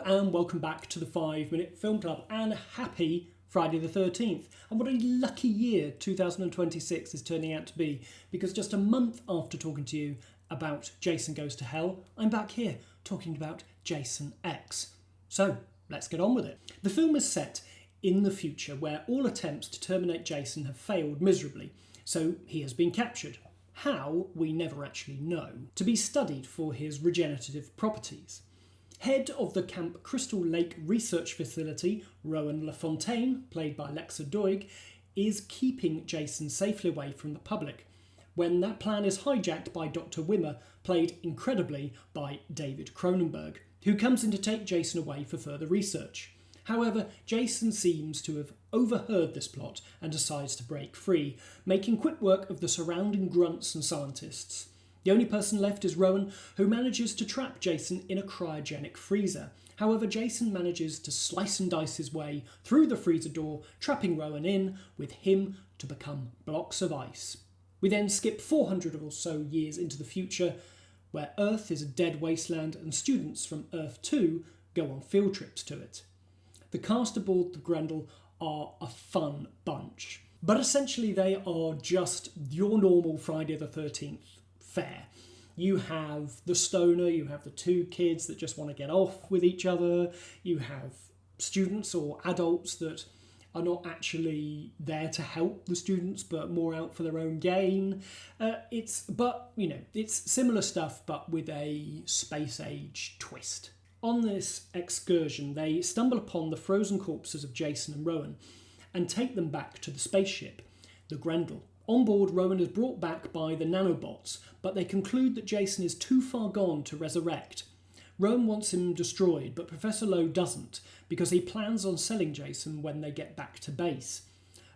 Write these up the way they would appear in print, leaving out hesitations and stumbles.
and welcome back to the 5 Minute Film Club, and happy Friday the 13th. And what a lucky year 2026 is turning out to be, because just a month after talking to you about Jason Goes to Hell, I'm back here talking about Jason X. So let's get on with it. The film is set in the future where all attempts to terminate Jason have failed miserably, so he has been captured. How, we never actually know, to be studied for his regenerative properties. Head of the Camp Crystal Lake Research Facility, Rowan LaFontaine, played by Lexa Doig, is keeping Jason safely away from the public, when that plan is hijacked by Dr. Wimmer, played incredibly by David Cronenberg, who comes in to take Jason away for further research. However, Jason seems to have overheard this plot and decides to break free, making quick work of the surrounding grunts and scientists. The only person left is Rowan, who manages to trap Jason in a cryogenic freezer. However, Jason manages to slice and dice his way through the freezer door, trapping Rowan in, with him to become blocks of ice. We then skip 400 or so years into the future, where Earth is a dead wasteland and students from Earth 2 go on field trips to it. The cast aboard the Grendel are a fun bunch, but essentially they are just your normal Friday the 13th fare. You have the stoner, you have the two kids that just want to get off with each other, you have students or adults that are not actually there to help the students but more out for their own gain. It's similar stuff but with a space age twist. On this excursion, they stumble upon the frozen corpses of Jason and Rowan and take them back to the spaceship, the Grendel. On board, Rowan is brought back by the nanobots, but they conclude that Jason is too far gone to resurrect. Rowan wants him destroyed, but Professor Lowe doesn't, because he plans on selling Jason when they get back to base.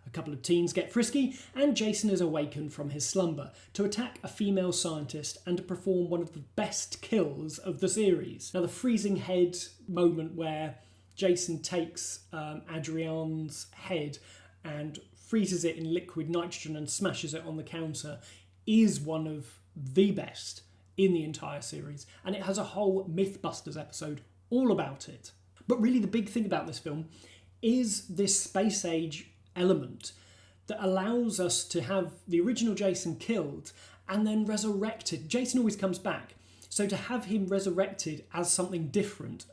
A couple of teens get frisky, and Jason is awakened from his slumber to attack a female scientist and to perform one of the best kills of the series. Now, the freezing head moment where Jason takes Adrian's head and freezes it in liquid nitrogen and smashes it on the counter is one of the best in the entire series, and it has a whole Mythbusters episode all about it. But really the big thing about this film is this space age element that allows us to have the original Jason killed and then resurrected. Jason always comes back, so to have him resurrected as something different,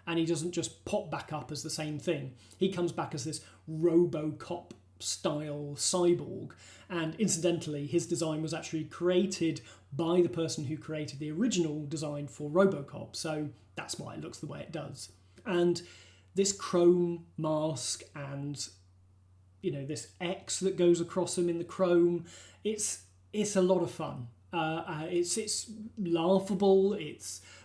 and he doesn't just pop back up as the same thing, he comes back as this RoboCop style cyborg, and incidentally his design was actually created by the person who created the original design for RoboCop, so that's why it looks the way it does. And this chrome mask and this X that goes across him in the chrome, it's a lot of fun. It's laughable,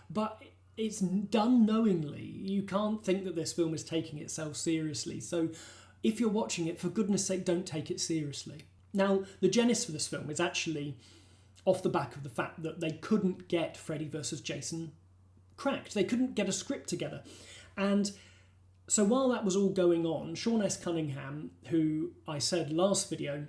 but it's done knowingly. You can't think that this film is taking itself seriously, so if you're watching it, for goodness sake, don't take it seriously. Now, the genesis for this film is actually off the back of the fact that they couldn't get Freddy vs. Jason cracked. They couldn't get a script together. And so while that was all going on, Sean S. Cunningham, who I said last video,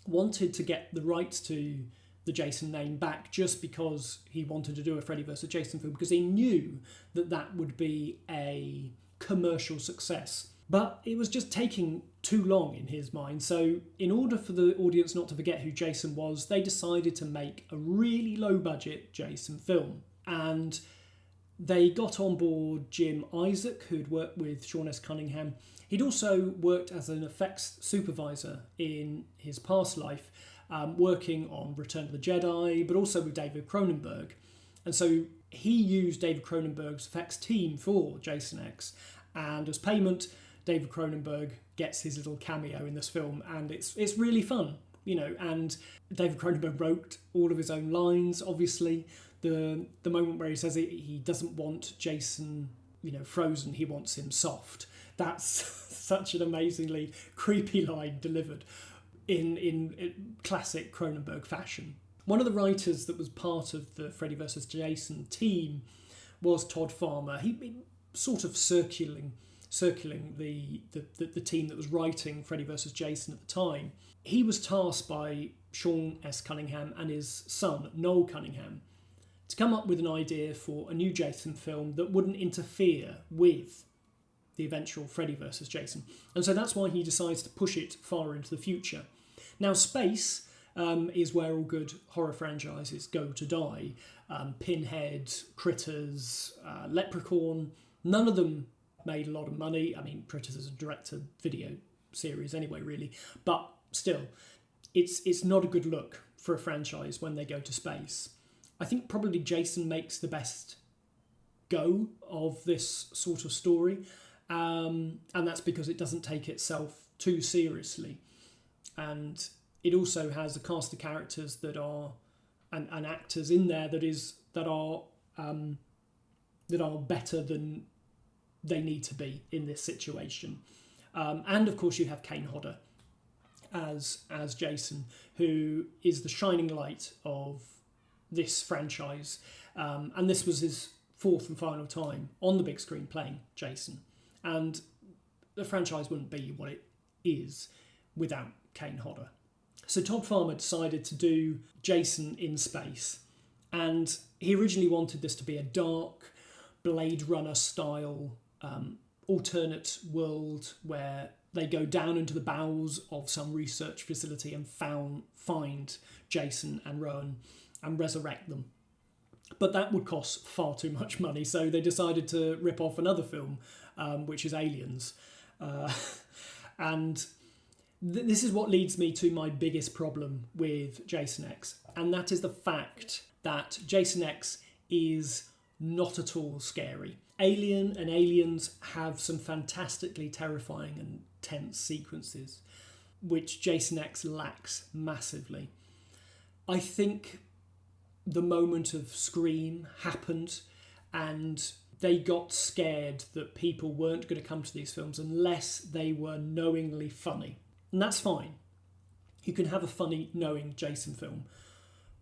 wanted to get the rights to the Jason name back just because he wanted to do a Freddy vs. Jason film, because he knew that that would be a commercial success. But it was just taking too long in his mind, so in order for the audience not to forget who Jason was, they decided to make a really low-budget Jason film. And they got on board Jim Isaac, who'd worked with Sean S. Cunningham. He'd also worked as an effects supervisor in his past life, working on Return of the Jedi, but also with David Cronenberg. And so he used David Cronenberg's effects team for Jason X, and as payment, David Cronenberg gets his little cameo in this film, and it's really fun, and David Cronenberg wrote all of his own lines, obviously. The moment where he says he doesn't want Jason, frozen, he wants him soft. That's such an amazingly creepy line delivered in classic Cronenberg fashion. One of the writers that was part of the Freddy vs. Jason team was Todd Farmer. He sort of circling the team that was writing Freddy vs. Jason at the time. He was tasked by Sean S. Cunningham and his son, Noel Cunningham, to come up with an idea for a new Jason film that wouldn't interfere with the eventual Freddy versus Jason. And so that's why he decides to push it far into the future. Now, space is where all good horror franchises go to die. Pinhead, Critters, Leprechaun, none of them made a lot of money. I mean, Critters is a direct-to-video series anyway, really. But still, it's not a good look for a franchise when they go to space. I think probably Jason makes the best go of this sort of story. And that's because it doesn't take itself too seriously. And it also has a cast of characters that are, and actors in there that are better than they need to be in this situation. And of course you have Kane Hodder as Jason, who is the shining light of this franchise. And this was his fourth and final time on the big screen playing Jason. And the franchise wouldn't be what it is without Kane Hodder. So Todd Farmer decided to do Jason in space. And he originally wanted this to be a dark Blade Runner style alternate world where they go down into the bowels of some research facility and find Jason and Rowan and resurrect them. But that would cost far too much money, so they decided to rip off another film, which is Aliens. And this is what leads me to my biggest problem with Jason X, and that is the fact that Jason X is not at all scary. Alien and Aliens have some fantastically terrifying and tense sequences, which Jason X lacks massively. I think the moment of Scream happened and they got scared that people weren't going to come to these films unless they were knowingly funny. And that's fine. You can have a funny, knowing Jason film.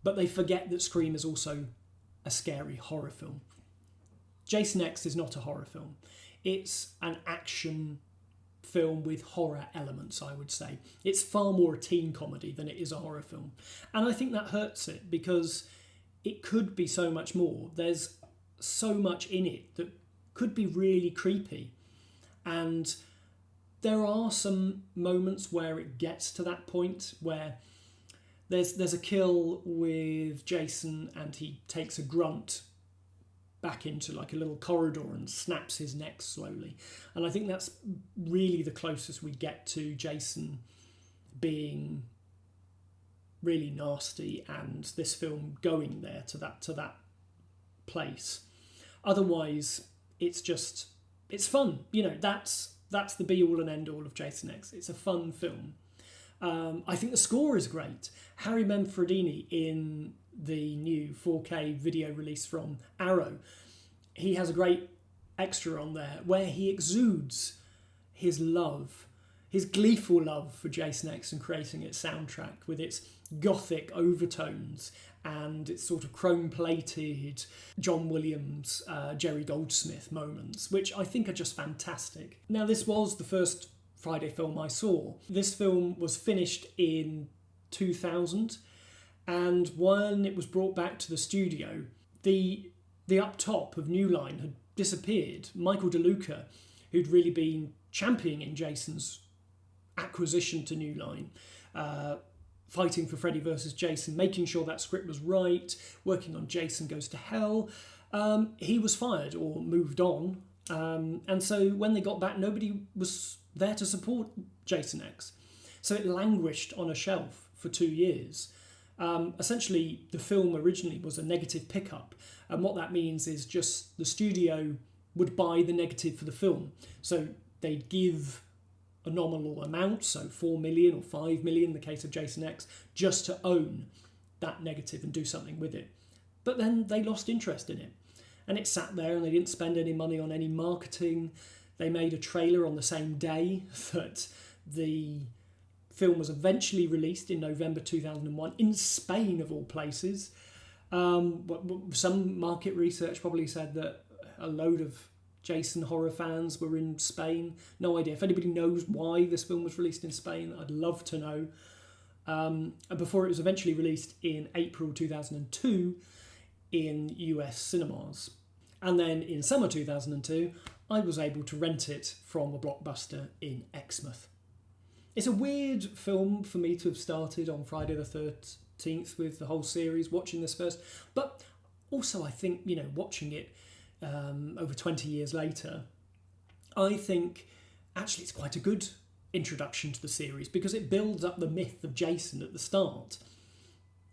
But they forget that Scream is also a scary horror film. Jason X is not a horror film. It's an action film with horror elements, I would say. It's far more a teen comedy than it is a horror film. And I think that hurts it because it could be so much more. There's so much in it that could be really creepy. And there are some moments where it gets to that point where there's a kill with Jason and he takes a grunt back into like a little corridor and snaps his neck slowly. And I think that's really the closest we get to Jason being really nasty and this film going there to that place. Otherwise, it's fun. You know, that's the be all and end all of Jason X. It's a fun film. I think the score is great. Harry Manfredini in the new 4K video release from Arrow, he has a great extra on there where he exudes his love, his gleeful love for Jason X and creating its soundtrack with its gothic overtones and its sort of chrome-plated John Williams, Jerry Goldsmith moments, which I think are just fantastic. Now, this was the first Friday film I saw. This film was finished in 2000, and when it was brought back to the studio, the up top of New Line had disappeared. Michael DeLuca, who'd really been championing Jason's acquisition to New Line, fighting for Freddy versus Jason, making sure that script was right, working on Jason Goes to Hell, he was fired or moved on. And so when they got back, nobody was there to support Jason X. So it languished on a shelf for 2 years. Essentially, the film originally was a negative pickup. And what that means is just the studio would buy the negative for the film. So they'd give a nominal amount, so 4 million or 5 million in the case of Jason X, just to own that negative and do something with it. But then they lost interest in it. And it sat there and they didn't spend any money on any marketing. They made a trailer on the same day that the film was eventually released in November 2001 in Spain, of all places. Some market research probably said that a load of Jason horror fans were in Spain. No idea. If anybody knows why this film was released in Spain, I'd love to know. Before it was eventually released in April 2002 in US cinemas. And then in summer 2002, I was able to rent it from a Blockbuster in Exmouth. It's a weird film for me to have started on Friday the 13th with the whole series, watching this first. But also I think, watching it over 20 years later, I think actually it's quite a good introduction to the series because it builds up the myth of Jason at the start.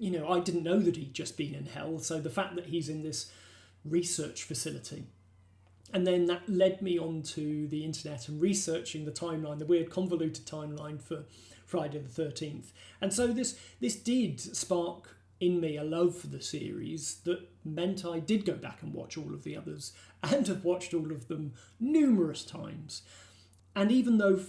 I didn't know that he'd just been in hell, so the fact that he's in this research facility, and then that led me onto the internet and researching the timeline, the weird convoluted timeline for Friday the 13th. And so this did spark in me a love for the series that meant I did go back and watch all of the others and have watched all of them numerous times. And even though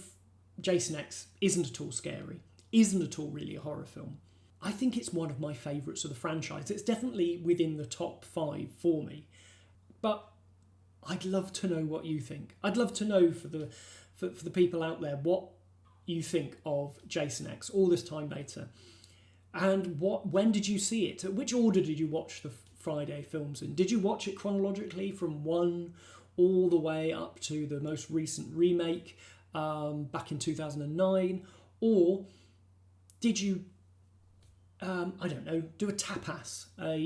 Jason X isn't at all scary, isn't at all really a horror film, I think it's one of my favourites of the franchise. It's definitely within the top 5 for me. But I'd love to know what you think. I'd love to know for the people out there what you think of Jason X all this time later. And when did you see it? Which order did you watch the Friday films in? Did you watch it chronologically from 1 all the way up to the most recent remake back in 2009? Or did you, do a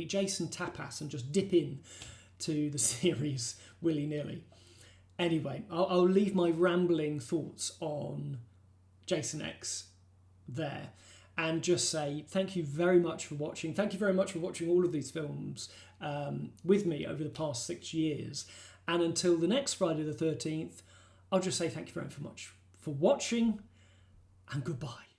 Jason tapas and just dip in to the series willy-nilly? Anyway, I'll leave my rambling thoughts on Jason X there and just say thank you very much for watching. Thank you very much for watching all of these films with me over the past 6 years. And until the next Friday the 13th, I'll just say thank you very much for watching and goodbye.